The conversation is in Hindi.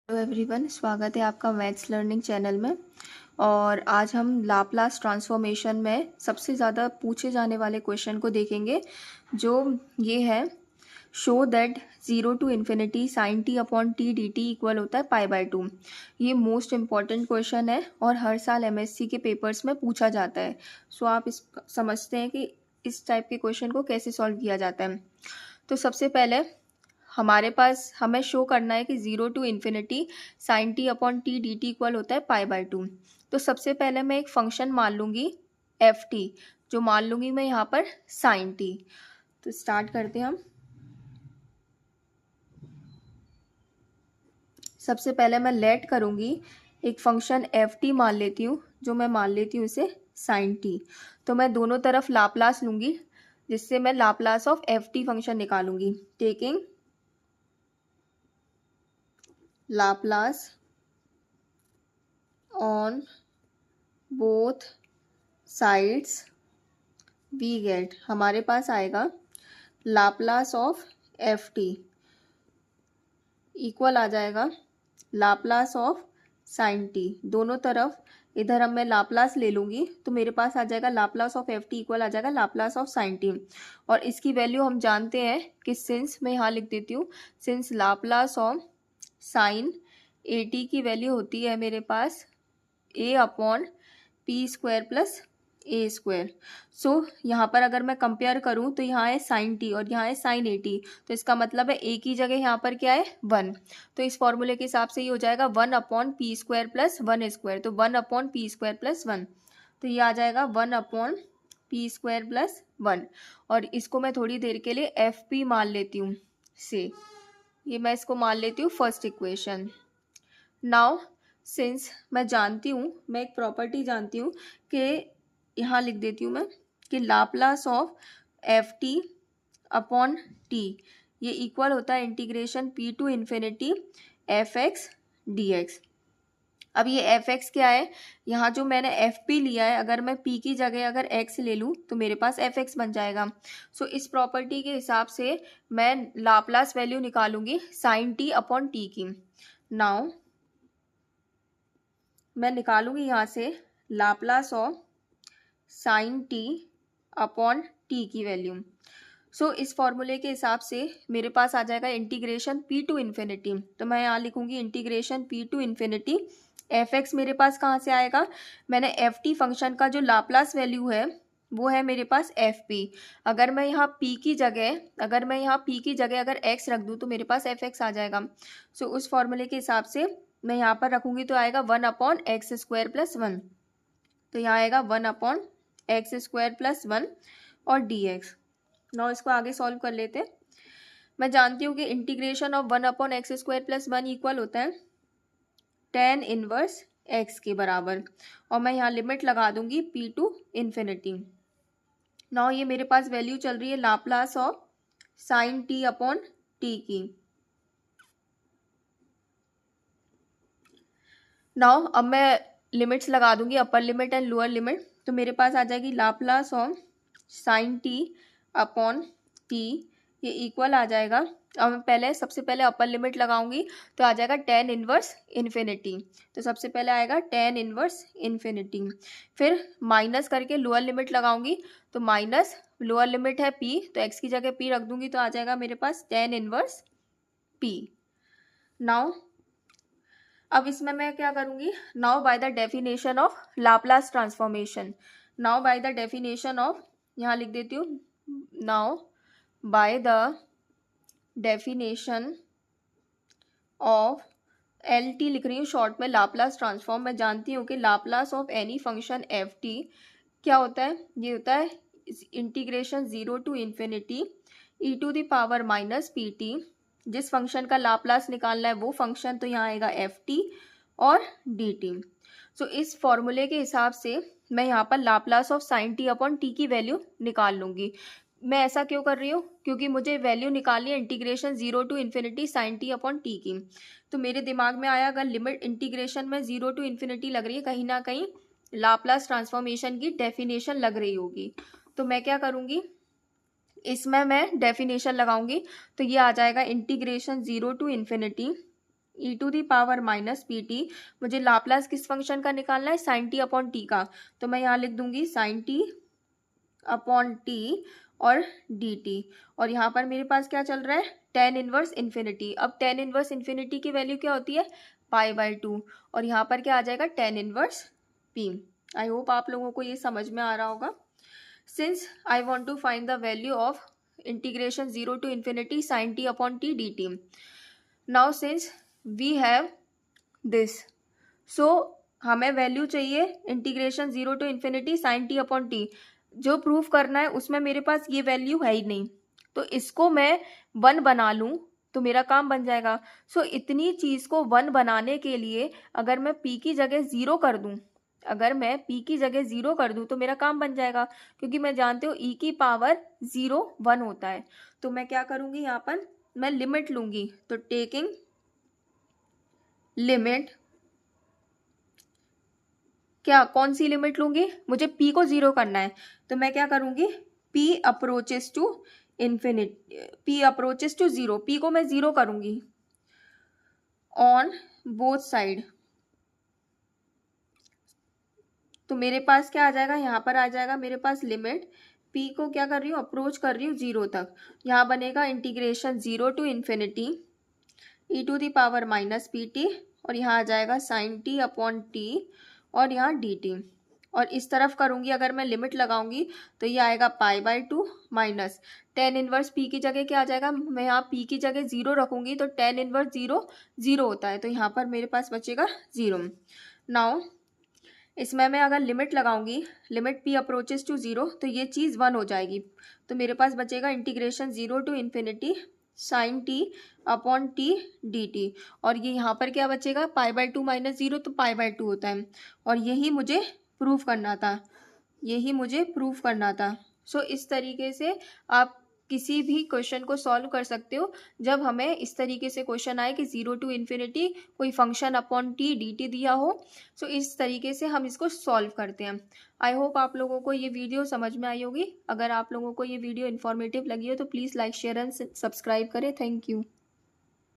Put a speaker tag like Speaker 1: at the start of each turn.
Speaker 1: हेलो एवरीवन, स्वागत है आपका मैथ्स लर्निंग चैनल में। और आज हम लाप्लास ट्रांसफॉर्मेशन में सबसे ज़्यादा पूछे जाने वाले क्वेश्चन को देखेंगे, जो ये है show that 0 to infinity sine T upon t d t equal होता है π/2। ये मोस्ट इम्पॉर्टेंट क्वेश्चन है और हर साल एमएससी के पेपर्स में पूछा जाता है। सो आप इस समझते हैं कि इस टाइप के क्वेश्चन को कैसे सॉल्व किया जाता है। तो सबसे पहले हमारे पास हमें शो करना है कि 0 to infinity sine T upon t d t equal होता है π/2। तो सबसे पहले मैं एक फंक्शन मान लूँगी एफ टी, जो मान लूँगी मैं यहाँ पर साइन टी। तो स्टार्ट करते हैं हम। सबसे पहले मैं लेट करूँगी एक फंक्शन एफ टी मान लेती हूँ, जो मैं मान लेती हूँ इसे साइन टी। तो मैं दोनों तरफ लाप्लास लूँगी, जिससे मैं Laplace of F T function निकालूंगी, taking Laplace on both sides we get, हमारे पास आएगा Laplace of ft इक्वल आ जाएगा Laplace of sin t। दोनों तरफ इधर अब मैं लाप्लास ले लूँगी तो मेरे पास आ जाएगा Laplace of ft इक्वल आ जाएगा Laplace of sin t। और इसकी वैल्यू हम जानते हैं कि सिंस मैं यहाँ लिख देती हूँ, since Laplace of sine A T की वैल्यू होती है मेरे पास a upon P square plus A square. So यहाँ पर अगर मैं कंपेयर करूँ तो यहाँ है साइन टी और यहाँ है साइन ए टी, तो इसका मतलब है ए की जगह यहाँ पर क्या है 1। तो इस फॉर्मूले के हिसाब से ये हो जाएगा 1 upon P square plus 1 square, तो 1 अपॉन पी स्क्वायर प्लस 1। तो ये आ जाएगा 1 अपॉन पी स्क्वायर प्लस 1। और इसको मैं थोड़ी देर के लिए एफ पी मान लेती हूँ से, ये मैं इसको मान लेती हूँ फर्स्ट इक्वेशन। नाउ सिंस मैं जानती हूँ, मैं एक प्रॉपर्टी जानती हूँ कि यहाँ लिख देती हूँ मैं कि Laplace of F t upon t ये इक्वल होता है integration p to infinity f x d x. अब ये एफ एक्स क्या है, यहाँ जो मैंने एफ पी लिया है, अगर मैं पी की जगह अगर एक्स ले लूँ तो मेरे पास एफ एक्स बन जाएगा। सो इस प्रॉपर्टी के हिसाब से मैं लाप्लास वैल्यू निकालूंगी साइन टी अपॉन टी की। नाउ मैं निकालूंगी यहाँ से Laplace of sine T upon T की वैल्यू। सो इस फॉर्मूले के हिसाब से मेरे पास आ जाएगा इंटीग्रेशन पी टू इन्फिनिटी, तो मैं यहाँ लिखूंगी integration p to infinity f x मेरे पास कहाँ से आएगा, मैंने एफ टी फंक्शन का जो लाप्लास वैल्यू है वो है मेरे पास एफ पी। अगर मैं यहाँ p की जगह अगर x रख दूँ तो मेरे पास एफ एक्स आ जाएगा। सो उस फॉर्मूले के हिसाब से मैं यहाँ पर रखूँगी तो आएगा 1 अपॉन एक्स स्क्वायर प्लस 1। तो यहाँ आएगा 1 अपॉन एक्स स्क्वायर प्लस 1 और डी एक्स। नाउ इसको आगे सॉल्व कर लेते हैं। मैं जानती हूँ कि integration of 1 upon x square plus 1 equal होता है tan इनवर्स x के बराबर, और मैं यहाँ लिमिट लगा दूंगी p टू इन्फिनिटी। नाउ ये मेरे पास वैल्यू चल रही है Laplace of sine T upon T की। नाउ अब मैं लिमिट्स लगा दूंगी, upper limit and lower limit, तो मेरे पास आ जाएगी Laplace of sine T upon t ये इक्वल आ जाएगा। अब मैं सबसे पहले अपर लिमिट लगाऊंगी तो आ जाएगा tan इनवर्स इन्फिनिटी। तो सबसे पहले आएगा tan इनवर्स इन्फिनिटी, फिर माइनस करके लोअर लिमिट लगाऊंगी तो माइनस लोअर लिमिट है p, तो x की जगह p रख दूंगी तो आ जाएगा मेरे पास tan इनवर्स p। नाउ अब इसमें मैं क्या करूंगी, now by the definition of Laplace transformation, now by the definition of, यहाँ लिख देती हूँ, now by the definition of L T लिख रही हूँ शॉर्ट में, लाप्लास ट्रांसफॉर्म। मैं जानती हूँ कि Laplace of any function f t क्या होता है, ये होता है integration 0 to infinity e to the power minus p t. जिस फंक्शन का लाप्लास निकालना है वो फंक्शन, तो यहाँ आएगा एफ टी और डी टी। सो इस फॉर्मूले के हिसाब से मैं यहाँ पर Laplace of sine T upon T की वैल्यू निकाल लूँगी। मैं ऐसा क्यों कर रही हूँ, क्योंकि मुझे वैल्यू निकालनी है integration 0 to infinity sine T upon T की। तो मेरे दिमाग में आया अगर लिमिट इंटीग्रेशन में 0 टू इन्फिनिटी लग रही है, कहीं ना कहीं लाप्लास ट्रांसफॉर्मेशन की डेफिनेशन लग रही होगी। तो मैं क्या करूँगी, इसमें मैं डेफिनेशन लगाऊंगी, तो ये आ जाएगा integration 0 to infinity e to the power minus p t. मुझे लाप्लास किस फंक्शन का निकालना है, साइन टी अपॉन टी का, तो मैं यहाँ लिख दूंगी साइन टी अपॉन टी और डी टी। और यहाँ पर मेरे पास क्या चल रहा है, टेन इनवर्स इन्फिनिटी। अब टेन इनवर्स इन्फिनिटी की वैल्यू क्या होती है, पाई बाई टू, और यहाँ पर क्या आ जाएगा, tan inverse p. I hope आप लोगों को ये समझ में आ रहा होगा। Since I want to find the value of integration 0 to infinity sin t upon t dt. Now since we have this, so हमें वैल्यू चाहिए integration 0 to infinity sin t upon t। जो प्रूफ करना है उसमें मेरे पास ये वैल्यू है ही नहीं, तो इसको मैं 1 बना लूँ तो मेरा काम बन जाएगा। सो इतनी चीज़ को 1 बनाने के लिए अगर मैं p की जगह 0 कर दूँ, अगर मैं p की जगह 0 कर दूं तो मेरा काम बन जाएगा, क्योंकि मैं जानते हो e की पावर 0 1 होता है। तो मैं क्या करूंगी, यहाँ पर मैं लिमिट लूंगी, तो टेकिंग लिमिट, क्या कौन सी लिमिट लूंगी, मुझे p को 0 करना है, तो मैं क्या करूंगी, p approaches to infinity, p approaches to 0, p को मैं 0 करूंगी ऑन बोथ साइड। तो मेरे पास क्या आ जाएगा, यहाँ पर आ जाएगा मेरे पास लिमिट p को क्या कर रही हूँ, अप्रोच कर रही हूँ 0 तक। यहाँ बनेगा integration 0 to infinity e to the power minus p t, और यहाँ आ जाएगा साइन टी अपॉन टी और यहाँ डी टी। और इस तरफ करूँगी अगर मैं लिमिट लगाऊंगी तो ये आएगा pi by two minus ten inverse P की जगह क्या आ जाएगा, मैं यहाँ p की जगह 0 रखूँगी तो टेन इनवर्स 0 0 होता है, तो यहाँ पर मेरे पास बचेगा 0। नाउ इसमें मैं अगर लिमिट लगाऊंगी, लिमिट p अप्रोचेस टू 0, तो ये चीज़ 1 हो जाएगी, तो मेरे पास बचेगा integration 0 to infinity sine T upon t d t. और ये यहाँ पर क्या बचेगा, पाई बाई टू माइनस 0, तो पाई बाई टू होता है। और यही मुझे प्रूफ करना था, यही मुझे प्रूफ करना था। सो इस तरीके से आप किसी भी क्वेश्चन को सॉल्व कर सकते हो। जब हमें इस तरीके से क्वेश्चन आए कि 0 to इन्फिनिटी कोई function upon t d T दिया हो, सो इस तरीके से हम इसको सॉल्व करते हैं। आई होप आप लोगों को ये वीडियो समझ में आई होगी। अगर आप लोगों को ये वीडियो इन्फॉर्मेटिव लगी हो तो please like share and subscribe करें। Thank you.